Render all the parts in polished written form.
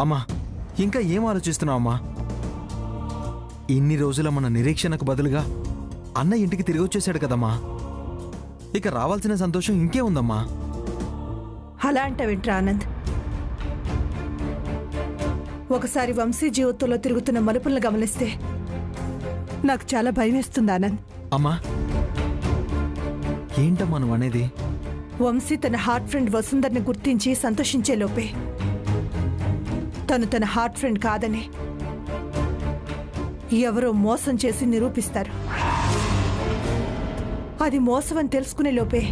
అమ్మా ఇంకా ఏం ఆలోచిస్తున్నావు అమ్మా? ఇన్ని రోజుల మన నిరీక్షణకు బదులుగా అన్న ఇంటికి తిరిగి వచ్చేసాడు కదమ్మా. ఇక రావాల్సిన సంతోషం ఇంకే ఉందమ్మా. అలా అంటావేంట్రా ఆనంద్? ఒకసారి వంశీ జీవితంలో తిరుగుతున్న మలుపులను గమనిస్తే నాకు చాలా భయం వేస్తుంది ఆనంద్. అమ్మా ఏంటమ్మా నువ్వు అనేది? వంశీ తన హార్ట్ ఫ్రెండ్ వసుంధర్ని గుర్తించి సంతోషించే లోపే తను తన హార్ట్ ఫ్రెండ్ కాదని ఎవరో మోసం చేసి నిరూపిస్తారు. అది మోసం అని తెలుసుకునే లోపే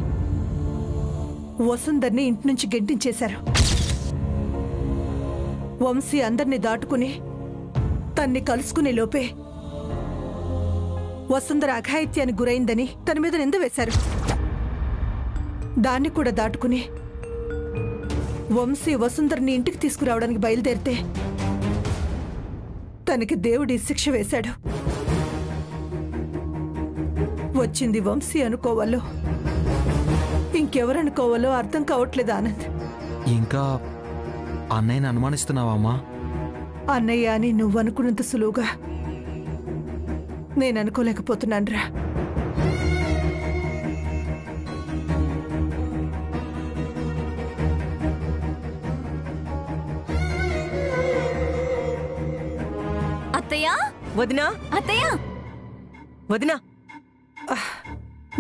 వసుంధర్ని ఇంటి నుంచి గెంటించేశారు. వంశీ అందరినీ దాటుకుని తన్ని కలుసుకునే లోపే వసుంధర అఘాయిత్యానికి గురైందని తన మీద నింద వేశారు. దాన్ని కూడా దాటుకుని వంశీ వసుంధర్ని ఇంటికి తీసుకురావడానికి బయలుదేరితే తనకి దేవుడి శిక్ష వేశాడు. వచ్చింది వంశీ అనుకోవాలో ఇంకెవరనుకోవాలో అర్థం కావట్లేదు ఆనంద్. ఇంకా అన్నయ్యని అనుమానిస్తున్నావా అమ్మా? అన్నయ్య అని నువ్వు అనుకున్నంత సులువుగా నేను అనుకోలేకపోతున్నానురా. అత్తయ్య, వదినా, అత్తయ్య, వదినా,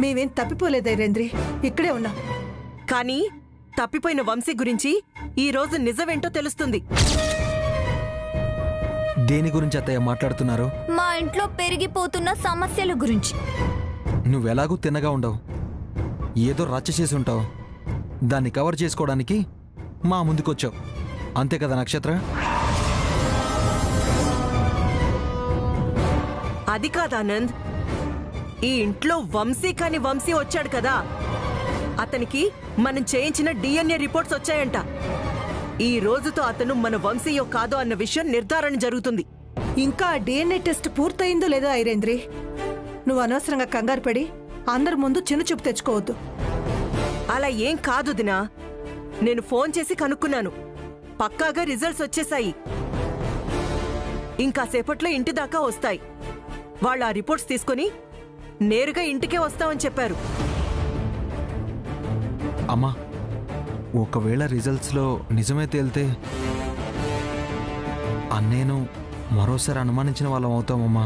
మేమేం తప్పిపోలేదు ధైర్యేంద్రి, ఇక్కడే ఉన్నాం. కానీ తప్పిపోయిన వంశీ గురించి ఈ రోజు నిజమేంటో తెలుస్తుంది. దేని గురించి అత్తయ్య మాట్లాడుతున్నారు? మా ఇంట్లో పెరిగిపోతున్న సమస్యల గురించి. నువ్వెలాగూ తిన్నగా ఉండవు, ఏదో రచ్చ చేసి ఉంటావు. దాన్ని కవర్ చేసుకోవడానికి మా ముందుకొచ్చావు, అంతే కదా నక్షత్ర? అది కాదానంద్, ఈ ఇంట్లో వంశీ కాని వంశీ వచ్చాడు కదా, అతనికి మనం చేయించిన DNA రిపోర్ట్స్ వచ్చాయంట. ఈ రోజుతో అతను మన వంశీయో కాదో అన్న విషయం నిర్ధారణ జరుగుతుంది. ఇంకా DNA టెస్ట్ పూర్తయిందో లేదో ఐరేంద్రి, నువ్వు అనవసరంగా కంగారు పడి అందరి ముందు చిన్న చూపు తెచ్చుకోవద్దు. అలా ఏం కాదు దినా, నేను ఫోన్ చేసి కనుక్కున్నాను, పక్కాగా రిజల్ట్స్ వచ్చేశాయి. ఇంకాసేపట్లో ఇంటి దాకా వస్తాయి. వాళ్ళు ఆ రిపోర్ట్స్ తీసుకుని నేరుగా ఇంటికే వస్తామని చెప్పారు. అమ్మా ఒకవేళ రిజల్ట్స్లో నిజమే తేలితే అన్నేను మరోసారి అనుమానించిన వాళ్ళం అవుతామమ్మా.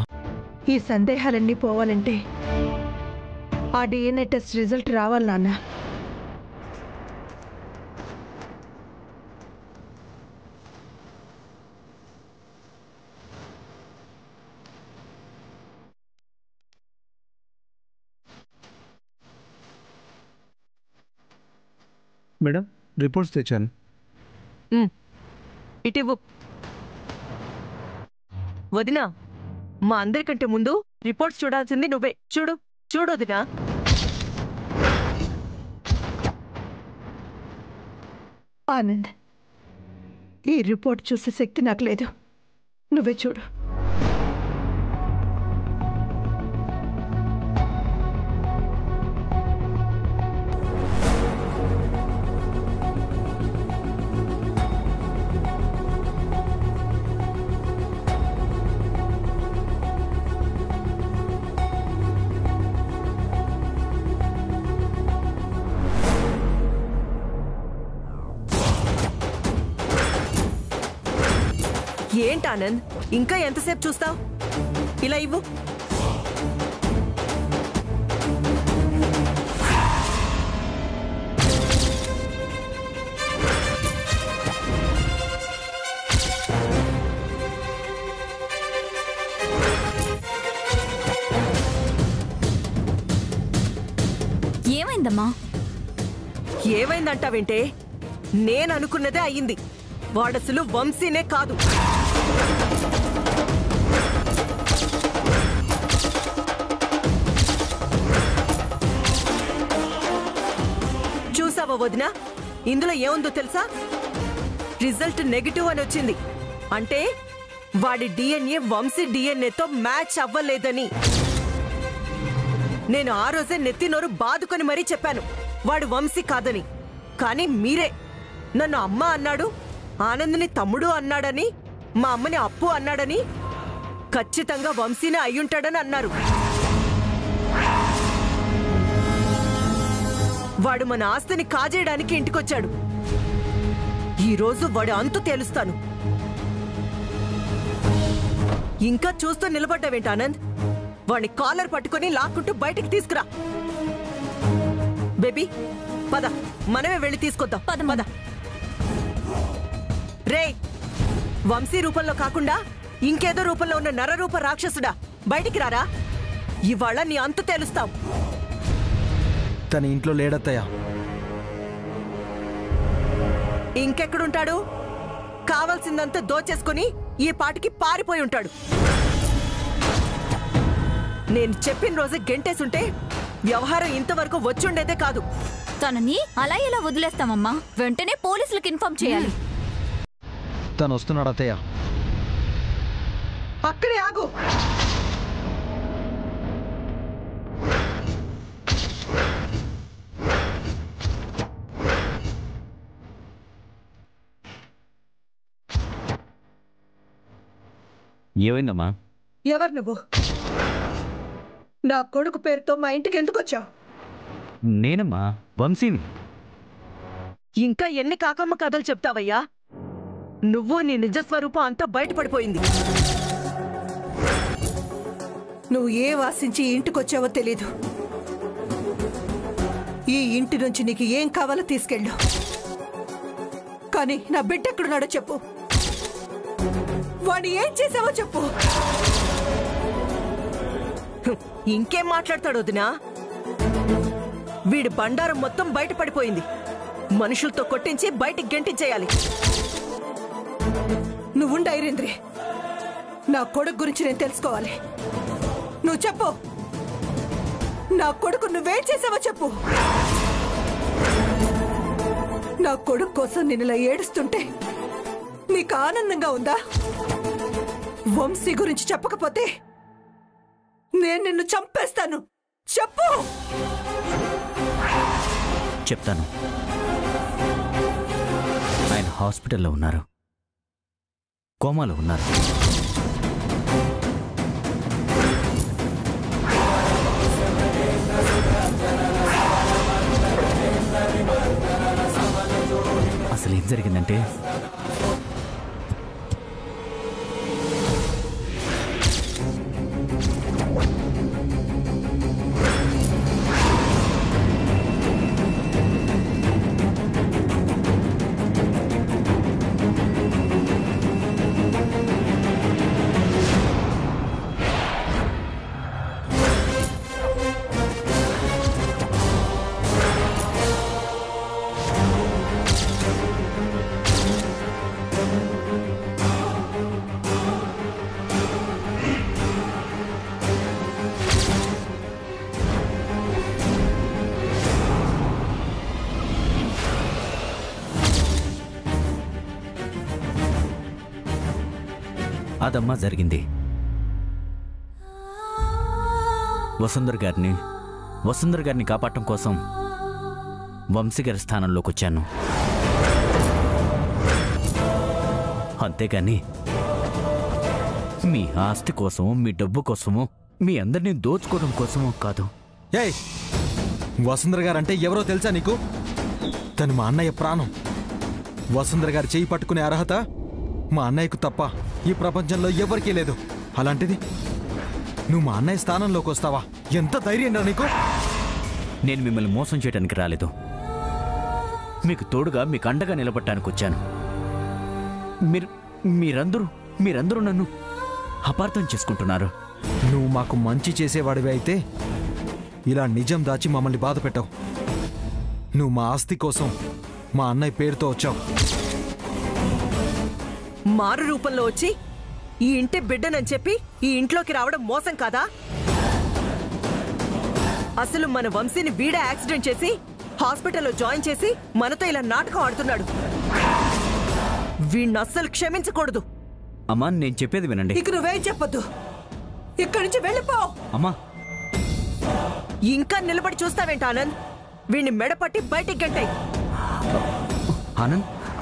ఈ సందేహాలన్నీ పోవాలంటే ఆ DNA టెస్ట్ రిజల్ట్ రావాలి నాన్న. మేడం, రిపోర్ట్స్ తెచ్చాను. ఇటివ్వు. వదినా, మా అందరికంటే ముందు రిపోర్ట్స్ చూడాల్సింది నువ్వే. చూడు చూడు వదినా. ఆనంద్, ఈ రిపోర్ట్ చూసే శక్తి నాకు లేదు, నువ్వే చూడు. ఏంటానంద్, ఇంకా ఎంతసేపు చూస్తావు? ఇలా ఇవ్వు. ఏమైందమ్మా? ఏమైందంటావేంటే? నేను అనుకున్నదే అయ్యింది. వాడసలు వంశీనే కాదు. చూసావా వదినా, ఇందులో ఏముందో తెలుసా? రిజల్ట్ నెగటివ్ అని వచ్చింది. అంటే వాడి DNA వంశీ DNAతో మ్యాచ్ అవ్వలేదని. నేను ఆ రోజే నెత్తి నోరు బాదుకొని మరీ చెప్పాను వాడు వంశీ కాదని. కానీ మీరే నన్ను అమ్మ అన్నాడు, ఆనంద్ని తమ్ముడు అన్నాడని, మా అమ్మని అప్పు అన్నాడని, ఖచ్చితంగా వంశీనే అయ్యుంటాడని అన్నారు. వాడు మన ఆస్తిని కాజేయడానికి ఇంటికొచ్చాడు. ఈరోజు వాడి అంతు తేలుస్తాను. ఇంకా చూస్తూ నిలబడ్డావేంటి ఆనంద్? వాడిని కాలర్ పట్టుకొని లాక్కుంటూ బయటికి తీసుకురా. బేబీ పద, మనమే వెళ్ళి తీసుకొద్దాం. పద పద. రే, వంశీ రూపంలో కాకుండా ఇంకేదో రూపంలో ఉన్న నరరూప రాక్షసుడా, బయటికి రారా. ఇవాళ నీ అంతు తేలుస్తాం. తన ఇంట్లో లేడత్తయ్య. ఇంకెక్కడుంటాడు? కావాల్సిందంతా దోచేసుకుని ఈ పాటికి పారిపోయి ఉంటాడు. నేను చెప్పిన రోజు గెంటేసుంటే వ్యవహారం ఇంతవరకు వచ్చుండేదే కాదు. తనని అలా ఎలా వదిలేస్తామమ్మా? వెంటనే పోలీసులకు ఇన్ఫార్మ్ చేయాలి. తను వస్తున్నాడు అత్తయ్య. అక్కడే ఆగు. ఏమైందమ్మా? ఎవరు నువ్వు? నా కొడుకు పేరుతో మా ఇంటికి ఎందుకు వచ్చావు? నేనమ్మా, వంశీని. ఇంకా ఎన్ని కాకమ్మ కథలు చెప్తావయ్యా? నువ్వు నీ నిజస్వరూపం అంతా బయటపడిపోయింది. నువ్వు ఏ వాసించి ఇంటికొచ్చావో తెలీదు. ఈ ఇంటి నుంచి నీకు ఏం కావాలో తీసుకెళ్ళు. కానీ నా బిడ్డ ఎక్కడున్నాడో చెప్పు. వాడిని ఏం చేసావో చెప్పు. ఇంకేం మాట్లాడతాడు వదినా? వీడి బండారం మొత్తం బయటపడిపోయింది. మనుషులతో కొట్టించి బయటికి గెంటించేయాలి. నువ్వుండు ఐరేంద్రి. నా కొడుకు గురించి నేను తెలుసుకోవాలి. నువ్వు చెప్పు. నా కొడుకు నువ్వేం చేసావో చెప్పు. నా కొడుకు కోసం నేను ఇలా ఏడుస్తుంటే నీకు ఆనందంగా ఉందా? వంశీ గురించి చెప్పకపోతే నేను నిన్ను చంపేస్తాను. చెప్పు. చెప్తాను. ఆయన హాస్పిటల్లో ఉన్నారు, కోమాలో ఉన్నారు. అసలు ఏం జరిగిందంటే, అదమ్మా జరిగింది. వసుంధర గారిని కాపాడటం కోసం వంశీ గారి స్థానంలోకి వచ్చాను. అంతేగాని మీ ఆస్తి కోసమో, మీ డబ్బు కోసమో, మీ అందరినీ దోచుకోవడం కోసమో కాదు. ఏయ్, వసుంధర గారంటే ఎవరో తెలుసా నీకు? తను మా అన్నయ్య ప్రాణం. వసుంధర గారు చేయి పట్టుకునే అర్హత మా అన్నయ్యకు తప్ప ఈ ప్రపంచంలో ఎవరికీ లేదు. అలాంటిది నువ్వు మా అన్నయ్య స్థానంలోకి వస్తావా? ఎంత ధైర్యం రా నీకు? నేను మిమ్మల్ని మోసం చేయడానికి రాలేదు. మీకు తోడుగా, మీకు అండగా నిలబడటానికి వచ్చాను. మీరందరూ నన్ను అపార్థం చేసుకుంటున్నారు. నువ్వు మాకు మంచి చేసేవాడివి అయితే ఇలా నిజం దాచి మమ్మల్ని బాధ పెట్టావు. నువ్వు మా ఆస్తి కోసం మా అన్నయ్య పేరుతో వచ్చావు. మారు రూపంలో వచ్చి ఈ ఇంటి బిడ్డనని చెప్పి ఈ ఇంట్లోకి రావడం మోసం కాదా? అసలు మన వంశీని వీడే యాక్సిడెంట్ చేసి హాస్పిటల్లో జాయిన్ చేసి మనతో ఇలా నాటకం ఆడుతున్నాడు. వీణ్ణి అస్సలు క్షమించకూడదు. అమ్మా, నేను చెప్పేది వినండి. ఇక నువ్వేం చెప్పొద్దు. ఇక్కడి నుంచి వెళ్ళిపో. అమ్మా, ఇంకా నిలబడి చూస్తావేంటి ఆనంద్? వీణ్ణి మెడపట్టి బయటికి గంటాయి.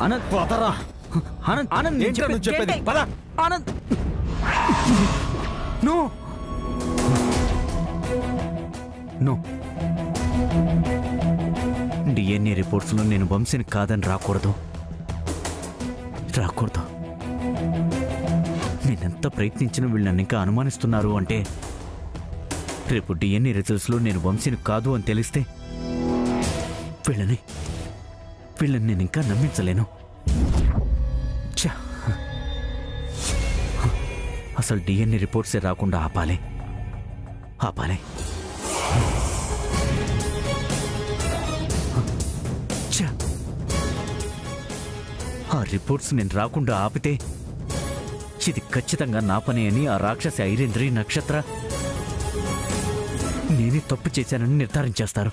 ఆనంద్, వదరా. ఆనంద్ ఆనంద్ నేను ఏంట్రా నువ్వు చెప్పేది? ఏంటి? పద. ఆనంద్ నో నో డిఎన్ఏ రిపోర్ట్స్లో నేను వంశీని కాదని రాకూడదు. నేనెంత ప్రయత్నించినా వీళ్ళు నన్ను ఇంకా అనుమానిస్తున్నారు అంటే రేపు డిఎన్ఏ రిజల్ట్స్లో నేను వంశీని కాదు అని తెలిస్తే వీళ్ళని నేను ఇంకా నమ్మించలేను. ఛా! అసలు డిఎన్ఏ రిపోర్ట్సే రాకుండా ఆపాలి. ఛా! ఆ రిపోర్ట్స్ నేను రాకుండా ఆపితే ఇది ఖచ్చితంగా నా పని అని ఆ రాక్షసి ఐరేంద్రి నక్షత్ర నేనే తప్పు చేశానని నిర్ధారించేస్తారు.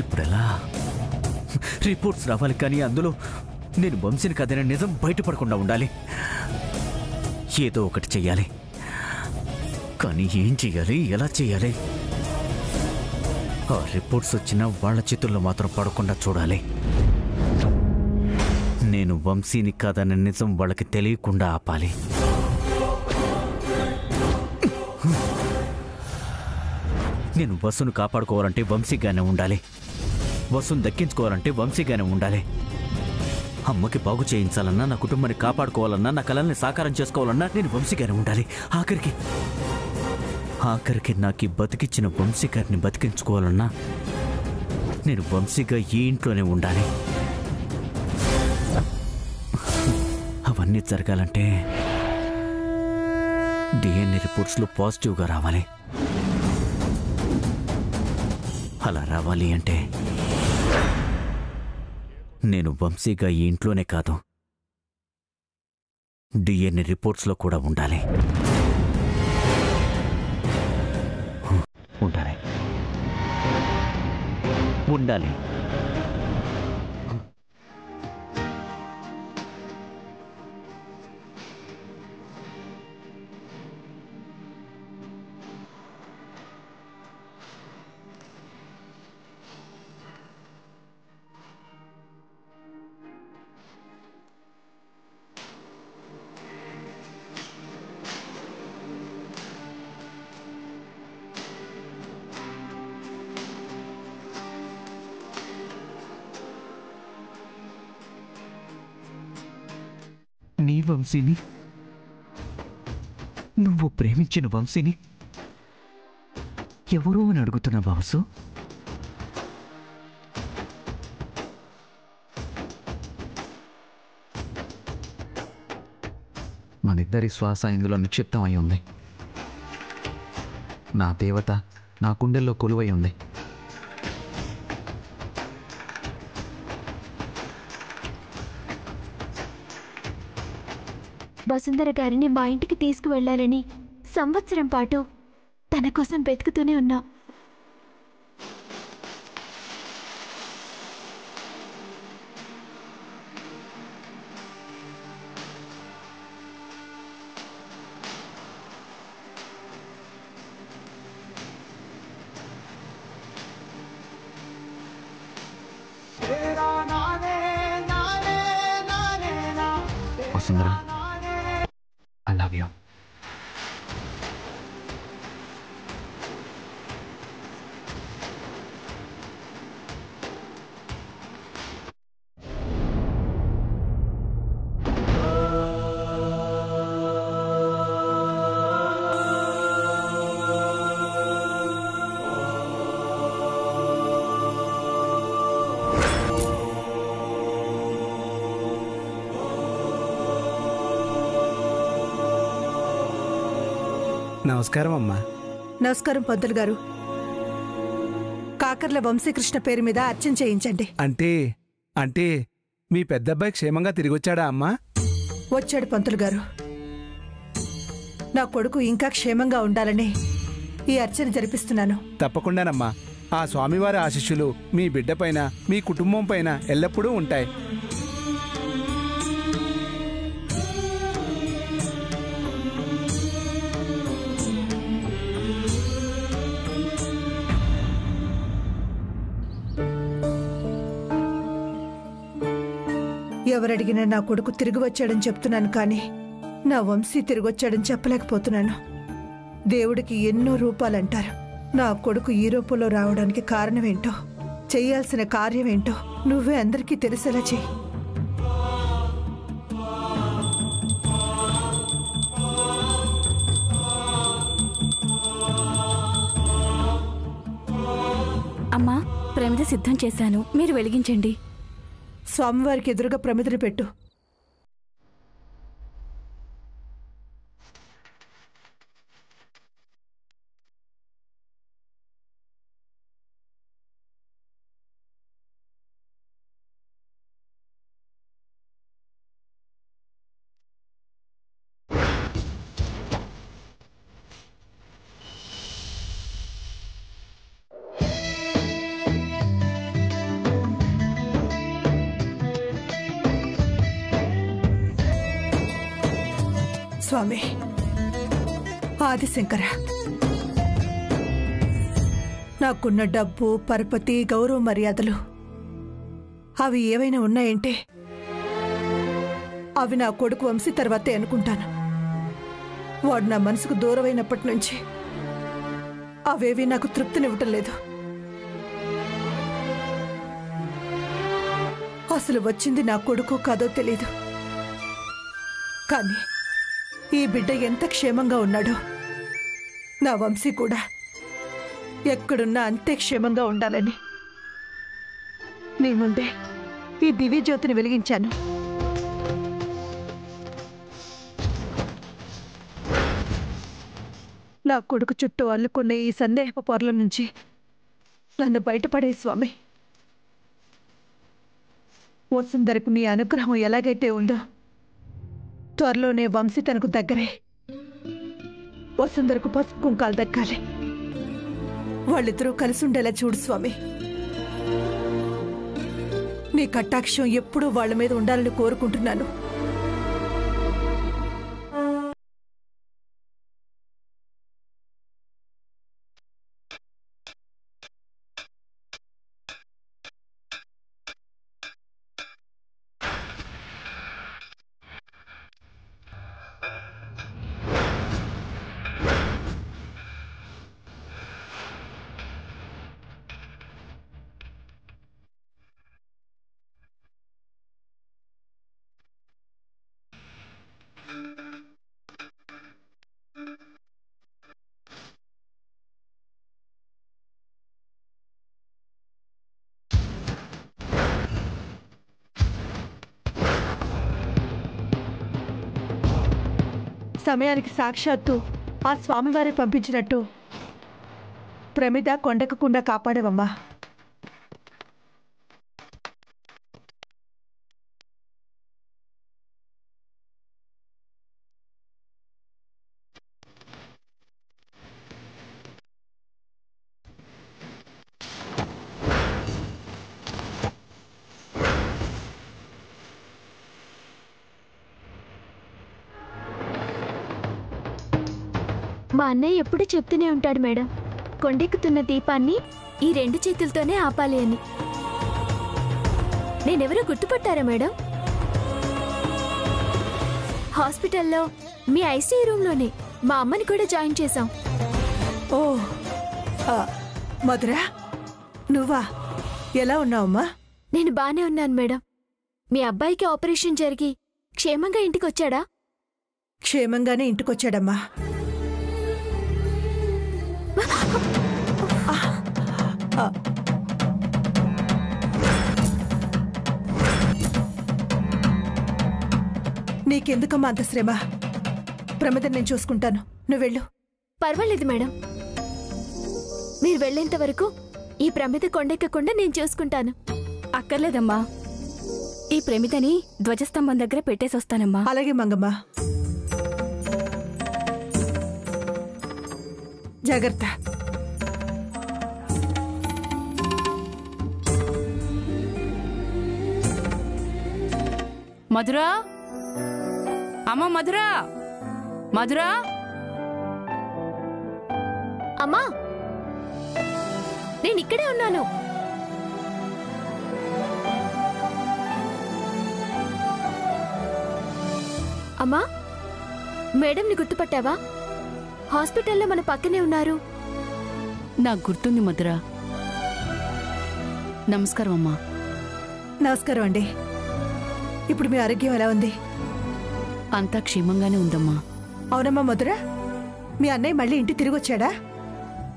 ఇప్పుడెలా? రిపోర్ట్స్ రావాలి, కానీ అందులో నేను వంశీని కదనే నిజం బయటపడకుండా ఉండాలి. ఏదో ఒకటి చెయ్యాలి, కానీ ఏం చెయ్యాలి, ఎలా చెయ్యాలి? ఆ రిపోర్ట్స్ వచ్చినా వాళ్ళ చేతుల్లో మాత్రం పడకుండా చూడాలి. నేను వంశీని కాదనే నిజం వాళ్ళకి తెలియకుండా ఆపాలి. నేను వసును కాపాడుకోవాలంటే వంశీగానే ఉండాలి. వసును దక్కించుకోవాలంటే వంశీగానే ఉండాలి. అమ్మకి బాగు చేయించాలన్నా, నా కుటుంబాన్ని కాపాడుకోవాలన్నా, నా కలల్ని సాకారం చేసుకోవాలన్నా నేను వంశీగానే ఉండాలి. ఆఖరికి నాకు ఈ బతికిచ్చిన వంశీగారిని బతికించుకోవాలన్నా నేను వంశీగా ఈ ఇంట్లోనే ఉండాలి. అవన్నీ జరగాలంటే డిఎన్ఏ రిపోర్ట్స్లో పాజిటివ్గా రావాలి. అలా రావాలి అంటే నేను వంశీగా ఈ ఇంట్లోనే కాదు, డిఎన్ఏ రిపోర్ట్స్లో కూడా ఉండాలి. ఉండాలి. నీ వంశీని, నువ్వు ప్రేమించిన వంశీని ఎవరో అని అడుగుతున్న వాసు. మనిద్దరి శ్వాస ఇందులో నిక్షిప్తం అయి ఉంది. నా దేవత నా గుండెల్లో కొలువై ఉంది. వసుంధర గారిని మా ఇంటికి తీసుకువెళ్లాలని సంవత్సరం పాటు తన కోసం వెతుకుతూనే ఉన్నా. Vasundhara, I love you. నమస్కారం అమ్మా. నమస్కారం పంతులు గారు. కాకర్ల వంశీకృష్ణ పేరు మీద అర్చన చేయించండి. అంటే మీ పెద్దబ్బాయి క్షేమంగా తిరిగొచ్చాడా అమ్మా? వచ్చాడు పంతులు గారు. నా కొడుకు ఇంకా క్షేమంగా ఉండాలని ఈ అర్చన జరిపిస్తున్నాను. తప్పకుండానమ్మా. ఆ స్వామివారి ఆశీస్సులు మీ బిడ్డ పైన, మీ కుటుంబం పైన ఎల్లప్పుడూ ఉంటాయి. ఎవరడిగినా నా కొడుకు తిరిగి వచ్చాడని చెప్తున్నాను, కానీ నా వంశీ తిరిగొచ్చాడని చెప్పలేకపోతున్నాను. దేవుడికి ఎన్నో రూపాలంటారు. నా కొడుకు ఈ రూపంలో రావడానికి కారణమేంటో, చెయ్యాల్సిన కార్యమేంటో నువ్వే అందరికీ తెలిసేలా చెయ్యి. అమ్మా, ప్రమిద సిద్ధం చేశాను, మీరు వెలిగించండి. స్వామివారికి ఎదురుగా ప్రమిదను పెట్టు. స్వామి ఆదిశంకర, నాకున్న డబ్బు, పరపతి, గౌరవ మర్యాదలు అవి ఏవైనా ఉన్నాయంటే అవి నా కొడుకు వంశీ తర్వాతే అనుకుంటాను. వాడు నా మనసుకు దూరమైనప్పటి నుంచి అవేవి నాకు తృప్తినివ్వటం లేదు. అసలు వచ్చింది నా కొడుకు కాదో తెలీదు, కానీ ఈ బిడ్డ ఎంత క్షేమంగా ఉన్నాడో నా వంశీ కూడా ఎక్కడున్నా అంతే క్షేమంగా ఉండాలని నీ ముందే ఈ దివ్య జ్యోతిని వెలిగించాను. నా కొడుకు చుట్టూ అల్లుకున్న ఈ సందేహ పొరల నుంచి నన్ను బయటపడే స్వామి. వసుంధరకు నీ అనుగ్రహం ఎలాగైతే ఉందో త్వరలోనే వంశీ తనకు దగ్గరే. వసుంధరకు పసుపు కుంకాలు దక్కాలి. వాళ్ళిద్దరూ కలిసి ఉండేలా చూడు స్వామి. నీ కటాక్షం ఎప్పుడూ వాళ్ళ మీద ఉండాలని కోరుకుంటున్నాను. సమయానికి సాక్షాత్తు ఆ స్వామివారే పంపించినట్టు ప్రమిద కొండెక్కకుండా కాపాడవమ్మా. మా అన్నయ్య ఎప్పుడు చెప్తూనే ఉంటాడు మేడం, కొండెక్కుతున్న దీపాన్ని ఈ 2 చేతులతోనే ఆపాలి అని. నేనెవరో గుర్తుపట్టారా మేడం? హాస్పిటల్లో మీ ఐసీయూ రూమ్లోనే మా అమ్మని కూడా జాయిన్ చేశాం. ఓ మధురా, నువ్వా? ఎలా ఉన్నావమ్మా? నేను బానే ఉన్నాను మేడం. మీ అబ్బాయికి ఆపరేషన్ జరిగి క్షేమంగా ఇంటికొచ్చాడా? క్షేమంగానే ఇంటికొచ్చాడమ్మా. నీకెందుకమ్మా అంత శ్రమ? ప్రమిదను నేను చూసుకుంటాను, నువ్వు వెళ్ళు. పర్వాలేదు మేడం, మీరు వెళ్ళేంత వరకు ఈ ప్రమిద కొండెక్కకుండా నేను చూసుకుంటాను. అక్కర్లేదమ్మా, ఈ ప్రమిదని ధ్వజస్తంభం దగ్గర పెట్టేసొస్తానమ్మా. అలాగే మంగమ్మ, జాగ్రత్త. మధురా, అమ్మ మధురా, మధురా. అమ్మా, నేను ఇక్కడే ఉన్నాను. అమ్మా, మేడంని గుర్తుపట్టావా? హాస్పిటల్లో మన పక్కనే ఉన్నారు. నాకు గుర్తుంది మధుర. నమస్కారం అమ్మా. నమస్కారం అండి. ఇప్పుడు మీ ఆరోగ్యం ఎలా ఉంది? అంతా క్షేమంగానే ఉందమ్మా. అవునమ్మా మధుర, మీ అన్నయ్య మళ్ళీ ఇంటికి తిరిగి వచ్చాడా?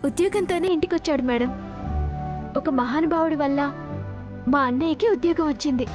ఉద్యోగంతోనే ఇంటికొచ్చాడు మేడం. ఒక మహానుభావుడి వల్ల మా అన్నయ్యకి ఉద్యోగం వచ్చింది.